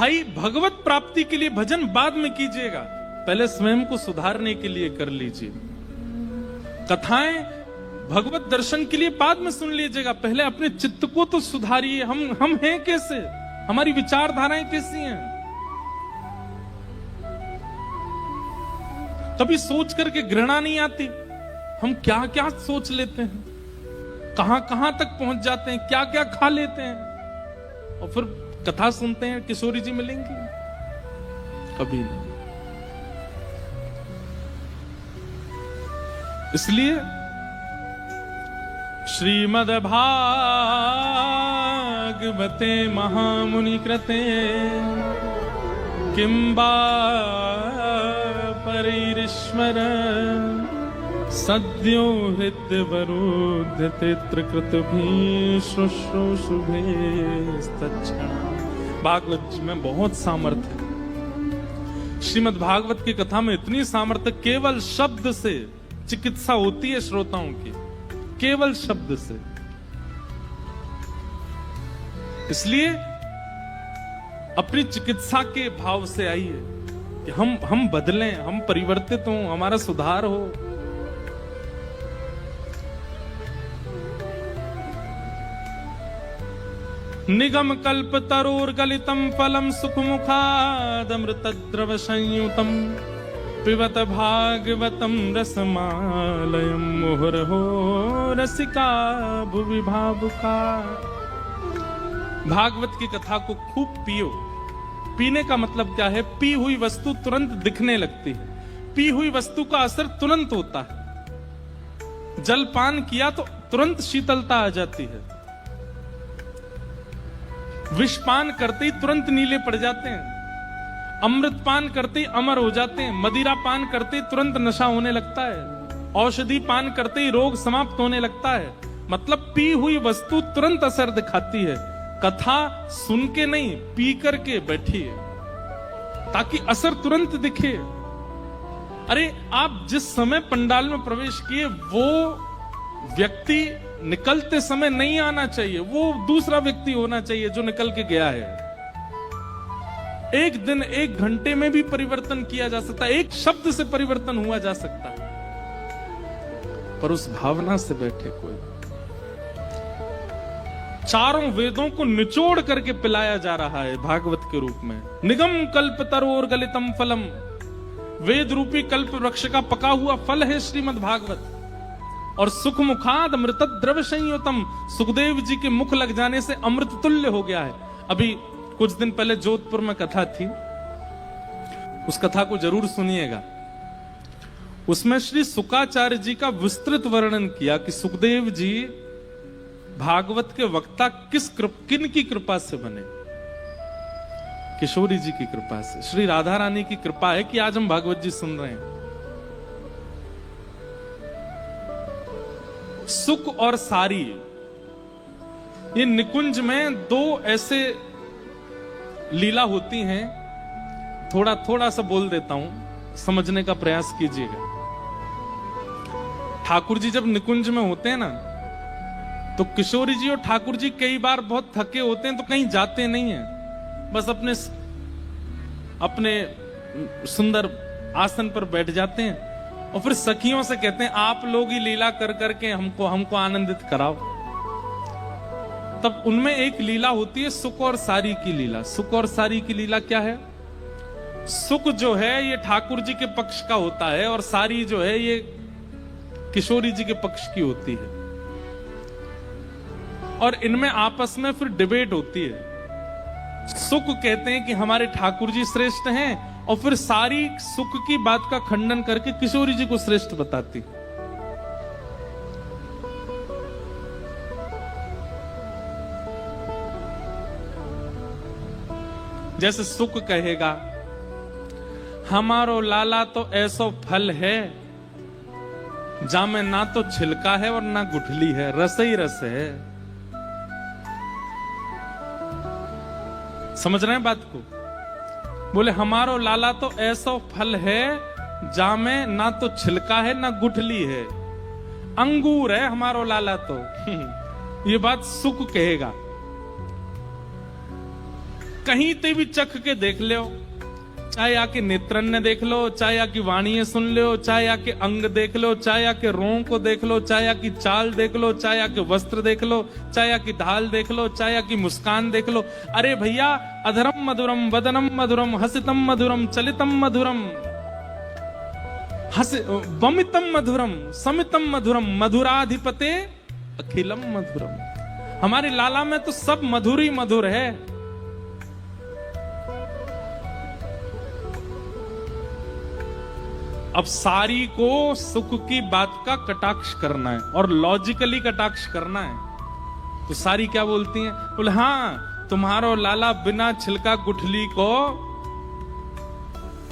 भाई भगवत प्राप्ति के लिए भजन बाद में कीजिएगा, पहले स्वयं को सुधारने के लिए कर लीजिए। कथाएं भगवत दर्शन के लिए बाद में सुन लीजिएगा, पहले अपने चित्त को तो सुधारिए। हम हैं कैसे, हमारी विचारधाराएं कैसी हैं। कभी सोच करके घृणा नहीं आती, हम क्या क्या सोच लेते हैं, कहां कहां तक पहुंच जाते हैं, क्या क्या खा लेते हैं, और फिर कथा सुनते हैं किशोरी जी मिलेंगी, कभी नहीं। इसलिए श्रीमद् भागवते महामुनि कृते किंबा परिरीश्वर सद्यो हृदयवरुध्यते त्रिकृतभि शुश्रूषुभे तत्क्षणा। भागवत जी में बहुत सामर्थ्य है। श्रीमद् भागवत की कथा में इतनी सामर्थ्य, केवल शब्द से चिकित्सा होती है श्रोताओं की, केवल शब्द से। इसलिए अपनी चिकित्सा के भाव से आइए कि हम बदलें, हम परिवर्तित हों, हमारा सुधार हो। निगम कल्प तरोर गलितम फलम सुखमुखादमृत द्रव संयुतम पिबत भागवतम रसमालयम मुहुर्हो रसिका भुवि भावुका। भागवत की कथा को खूब पियो। पीने का मतलब क्या है? पी हुई वस्तु तुरंत दिखने लगती है, पी हुई वस्तु का असर तुरंत होता है। जल पान किया तो तुरंत शीतलता आ जाती है, विष पान करते ही तुरंत नीले पड़ जाते हैं, अमृत पान करते ही अमर हो जाते हैं, मदिरा पान करते ही तुरंत नशा होने लगता है, औषधि पान करते ही रोग समाप्त होने लगता है। मतलब पी हुई वस्तु तुरंत असर दिखाती है। कथा सुन के नहीं, पी करके बैठिए ताकि असर तुरंत दिखे। अरे आप जिस समय पंडाल में प्रवेश किए वो व्यक्ति निकलते समय नहीं आना चाहिए, वो दूसरा व्यक्ति होना चाहिए जो निकल के गया है। एक दिन एक घंटे में भी परिवर्तन किया जा सकता है, एक शब्द से परिवर्तन हुआ जा सकता है, पर उस भावना से बैठे कोई। चारों वेदों को निचोड़ करके पिलाया जा रहा है भागवत के रूप में। निगम कल्प तरोर गलितम फलम, वेद रूपी कल्प वृक्ष का पका हुआ फल है श्रीमद् भागवत। और सुख मुखाद अमृत द्रव संयुतम, सुखदेव जी के मुख लग जाने से अमृत तुल्य हो गया है। अभी कुछ दिन पहले जोधपुर में कथा थी, उस कथा को जरूर सुनिएगा। उसमें श्री शुकाचार्य जी का विस्तृत वर्णन किया कि सुखदेव जी भागवत के वक्ता किन की कृपा से बने। किशोरी जी की कृपा से, श्री राधा रानी की कृपा है कि आज हम भागवत जी सुन रहे हैं। सुख और सारी, ये निकुंज में दो ऐसे लीला होती हैं। थोड़ा थोड़ा सा बोल देता हूं, समझने का प्रयास कीजिएगा। ठाकुर जी जब निकुंज में होते हैं ना, तो किशोरी जी और ठाकुर जी कई बार बहुत थके होते हैं तो कहीं जाते नहीं हैं, बस अपने सुंदर आसन पर बैठ जाते हैं और फिर सखियों से कहते हैं आप लोग ही लीला कर करके हमको आनंदित कराओ। तब उनमें एक लीला होती है सुख और सारी की लीला। सुख और सारी की लीला क्या है? सुख जो है ये ठाकुर जी के पक्ष का होता है और सारी जो है ये किशोरी जी के पक्ष की होती है। और इनमें आपस में फिर डिबेट होती है। सुख कहते हैं कि हमारे ठाकुर जी श्रेष्ठ हैं और फिर सारी सुख की बात का खंडन करके किशोरी जी को श्रेष्ठ बताती। जैसे सुख कहेगा हमारो लाला तो ऐसो फल है जामे ना तो छिलका है और ना गुठली है, रस ही रस है। समझ रहे हैं बात को? बोले हमारो लाला तो ऐसो फल है जामे ना तो छिलका है ना गुठली है, अंगूर है हमारो लाला तो। ये बात सुख कहेगा। कहीं ते भी चख के देख लो, चाहे आके नेत्रन ने देख लो, चाहे आकी वाणी सुन लो, चाहे आके अंग देख लो, चाहे आके रों को देख लो, चाहे आकी चाल देख लो, चाहे आके वस्त्र देख लो, चाहे आकी ढाल देख लो, चाहे आकी मुस्कान देख लो। अरे भैया, अधरम मधुरम, वदनम मधुरम, हसितम मधुरम, चलितम मधुरम, वमितम मधुरम, समितम मधुरम, मधुराधिपते अखिलम मधुरम। हमारे लाला में तो सब मधुर ही मधुर है। अब सारी को सुख की बात का कटाक्ष करना है और लॉजिकली कटाक्ष करना है। तो सारी क्या बोलती हैं? बोले हाँ, तुम्हारो लाला बिना छिलका गुठली को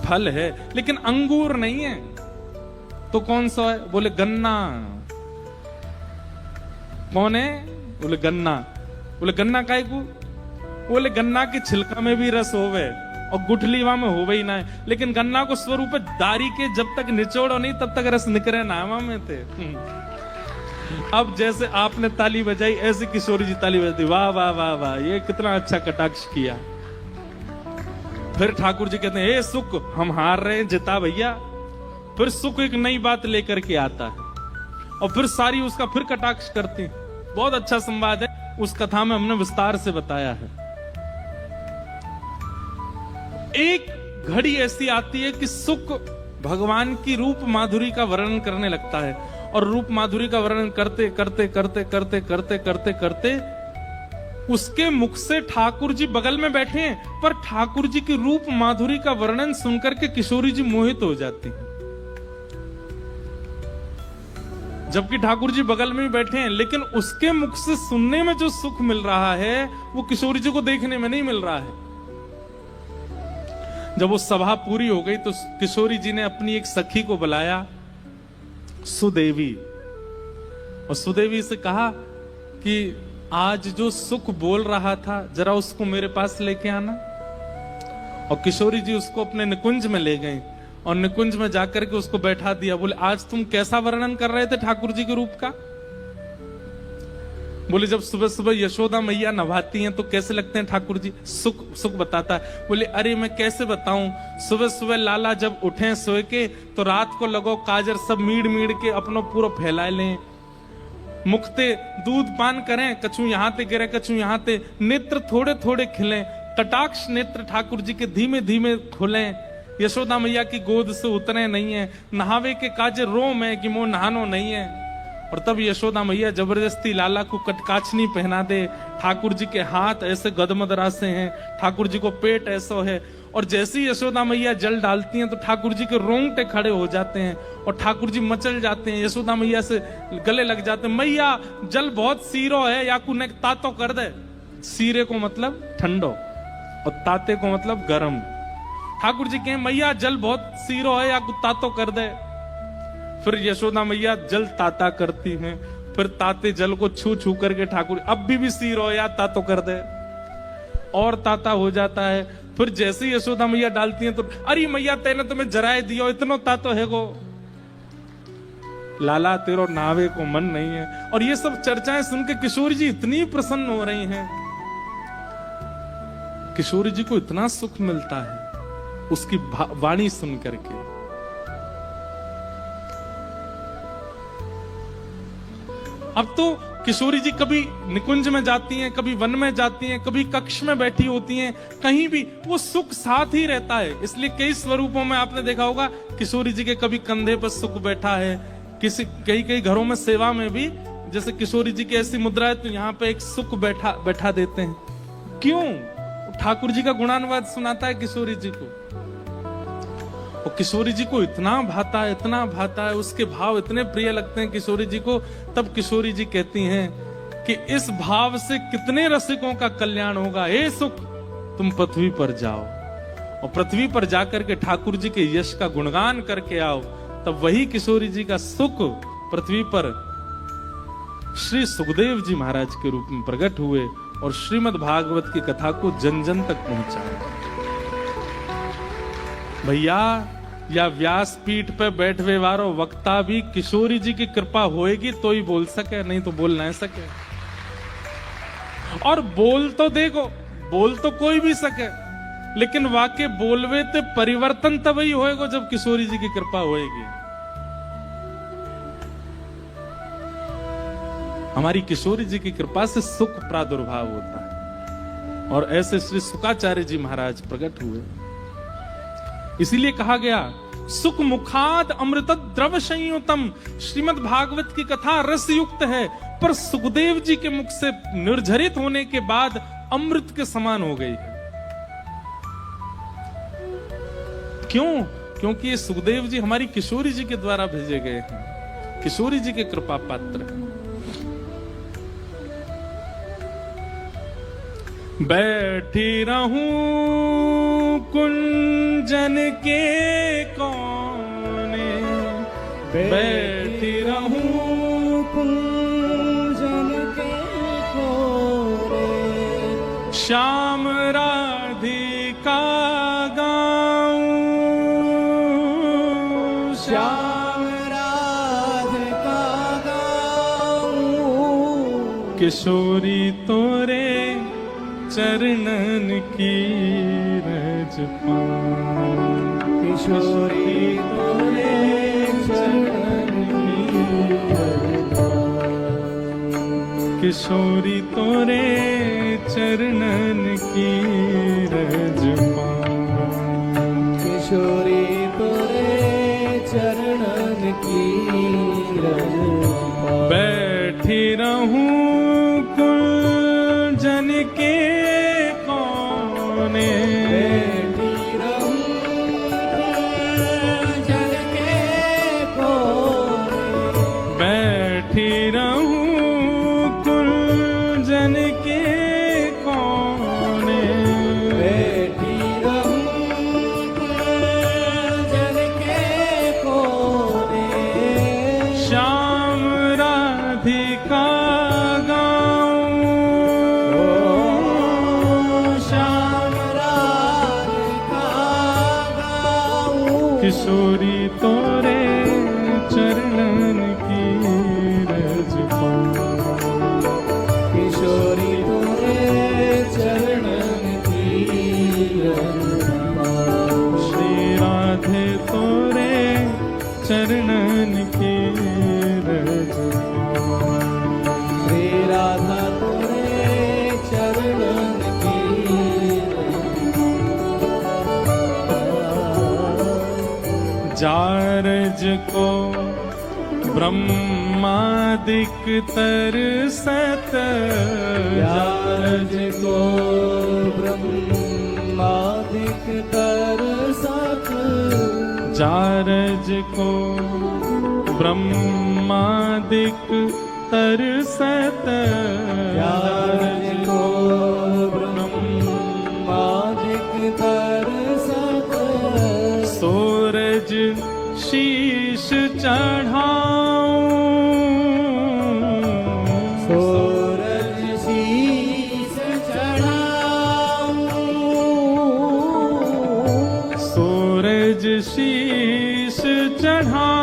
फल है, लेकिन अंगूर नहीं है। तो कौन सा है? बोले गन्ना। कौन है? बोले गन्ना। बोले गन्ना काहे को? बोले गन्ना के छिलका में भी रस होवे और गुठली वहां में होवे ही ना है, लेकिन गन्ना को स्वरूप दारी के जब तक निचोड़ो नहीं तब तक रस निकले ना वहां में थे। अब जैसे आपने ताली बजाई, ऐसे किशोरी जी ताली बजाती, वाह वाह वाह वाह, ये कितना अच्छा कटाक्ष किया। फिर ठाकुर जी कहते हैं, ए सुख, हम हार रहे हैं, जिता भैया। फिर सुख एक नई बात लेकर के आता है और फिर सारी उसका फिर कटाक्ष करती है। बहुत अच्छा संवाद है, उस कथा में हमने विस्तार से बताया है। एक घड़ी ऐसी आती है कि सुख भगवान की रूप माधुरी का वर्णन करने लगता है और रूप माधुरी का वर्णन करते करते करते करते करते करते करते उसके मुख से ठाकुर जी बगल में बैठे हैं, पर ठाकुर जी की रूप माधुरी का वर्णन सुनकर के किशोरी जी मोहित हो जाती हैं। जबकि ठाकुर जी बगल में ही बैठे हैं, लेकिन उसके मुख से सुनने में जो सुख मिल रहा है वो किशोरी जी को देखने में नहीं मिल रहा है। जब वो सभा पूरी हो गई तो किशोरी जी ने अपनी एक सखी को बुलाया, सुदेवी, और सुदेवी से कहा कि आज जो सुख बोल रहा था जरा उसको मेरे पास लेके आना। और किशोरी जी उसको अपने निकुंज में ले गई और निकुंज में जाकर के उसको बैठा दिया। बोले, आज तुम कैसा वर्णन कर रहे थे ठाकुर जी के रूप का? बोले, जब सुबह सुबह यशोदा मैया नभाती हैं तो कैसे लगते हैं ठाकुर जी? सुख सुख बताता है। बोले, अरे मैं कैसे बताऊं, सुबह सुबह लाला जब उठे सोए के तो रात को लगो काजर सब मीड़ मीड़ के अपनो पूरा फैलाए लें, मुखते दूध पान करें, कछु यहाँ ते गिरे कछु यहाँ ते, नेत्र थोड़े थोड़े खिलें, कटाक्ष नेत्र ठाकुर जी के धीमे धीमे खुलें, यशोदा मैया की गोद से उतरे नहीं है, नहावे के काजे रो में कि मो नहानो नहीं है। और तब यशोदा मैया जबरदस्ती लाला को कटकाचनी पहना दे। ठाकुर जी के हाथ ऐसे गदमदरासे हैं, ठाकुर जी को पेट ऐसा है, और जैसी यशोदा मैया जल डालती हैं तो ठाकुर जी के रोंगटे खड़े हो जाते हैं और ठाकुर जी मचल जाते हैं, यशोदा मैया से गले लग जाते हैं। मैया जल बहुत सीरो है, या कुने तातो कर दे। सीरे को मतलब ठंडो और ताते को मतलब गर्म। ठाकुर जी कहें, मैया जल बहुत सीरो है, या कुछ तातो कर दे। फिर यशोदा मैया जल ताता करती हैं, फिर ताते जल को छू छू करके ठाकुर अब भी सीरो या तातो कर दे, और ताता हो जाता है। फिर जैसे यशोदा मैया डालती हैं तो अरे मैया तेने तुम्हें जराए दियो, इतना तातो है गो, लाला तेरो नावे को मन नहीं है। और ये सब चर्चाएं सुन के किशोरी जी इतनी प्रसन्न हो रही हैं, किशोरी जी को इतना सुख मिलता है उसकी वाणी सुन करके। अब तो किशोरी जी कभी निकुंज में जाती हैं, कभी वन में जाती हैं, कभी कक्ष में बैठी होती हैं, कहीं भी वो सुख साथ ही रहता है। इसलिए कई स्वरूपों में आपने देखा होगा किशोरी जी के कभी कंधे पर सुख बैठा है, कई कई घरों में सेवा में भी जैसे किशोरी जी की ऐसी मुद्रा है तो यहाँ पे एक सुख बैठा देते हैं। क्यों? ठाकुर जी का गुणानुवाद सुनाता है किशोरी जी को, और किशोरी जी को इतना भाता है, इतना भाता है, उसके भाव इतने प्रिय लगते हैं किशोरी जी को। तब किशोरी जी कहती हैं कि इस भाव से कितने रसिकों का कल्याण होगा। हे सुख, तुम पृथ्वी पर जाओ और पृथ्वी पर जाकर के ठाकुर जी के यश का गुणगान करके आओ। तब वही किशोरी जी का सुख पृथ्वी पर श्री सुखदेव जी महाराज के रूप में प्रकट हुए और श्रीमद् भागवत की कथा को जन जन तक पहुंचाया। भैया, या व्यास पीठ पे बैठवे वारो वक्ता भी किशोरी जी की कृपा होएगी तो ही बोल सके, नहीं तो बोल नहीं सके। और बोल तो देखो, बोल तो कोई भी सके, लेकिन वाके बोलवे ते परिवर्तन तभी होएगा जब किशोरी जी की कृपा होएगी। हमारी किशोरी जी की कृपा से सुख प्रादुर्भाव होता है, और ऐसे श्री शुकाचार्य जी महाराज प्रकट हुए। इसीलिए कहा गया सुख मुखाद अमृत द्रव संयुतम। श्रीमद् भागवत की कथा रस युक्त है, पर सुखदेव जी के मुख से निर्झरित होने के बाद अमृत के समान हो गई है। क्यों? क्योंकि ये सुखदेव जी हमारी किशोरी जी के द्वारा भेजे गए हैं, किशोरी जी के कृपा पात्र हैं। बैठी रहूं कुंजन के कोने, बैठी रहूं कुंजन के कोने, श्याम राधिका गाऊं, श्याम राधिका गाऊं, किशोरी तोरे चरणन की रज पाऊं, किशोरी तोरे चरणन की रज पाऊं, किशोरी तोरे चरणन की रज पाऊं, किशोरी तोरे चरणन की रज पाऊं। बैठी रहूं कुंजन के कोने, बैठी रहूं कुंजन के कोने, बैठी रहूं कुंजन के कोने, बैठी रहूं कुंजन के कोने, श्याम राधिका किशोरी तोरे चरणन की रज पाऊं, किशोरी तोरे चरणन की रज पाऊं, श्री राधे तोरे चरणन की रज पाऊं, श्री राधा तोरे चरणन की रज पाऊं। जारज को ब्रह्मादिक तरसत, जारज को ब्रह्मादिक तरसत, जारज को ब्रह्मादिक तरसत, जारज को ब्रह्मादिक तरसत, सूरज शीश चढ़ाऊं, सूरज शीश चढ़ाऊं, सूरज शीश चढ़ाऊं,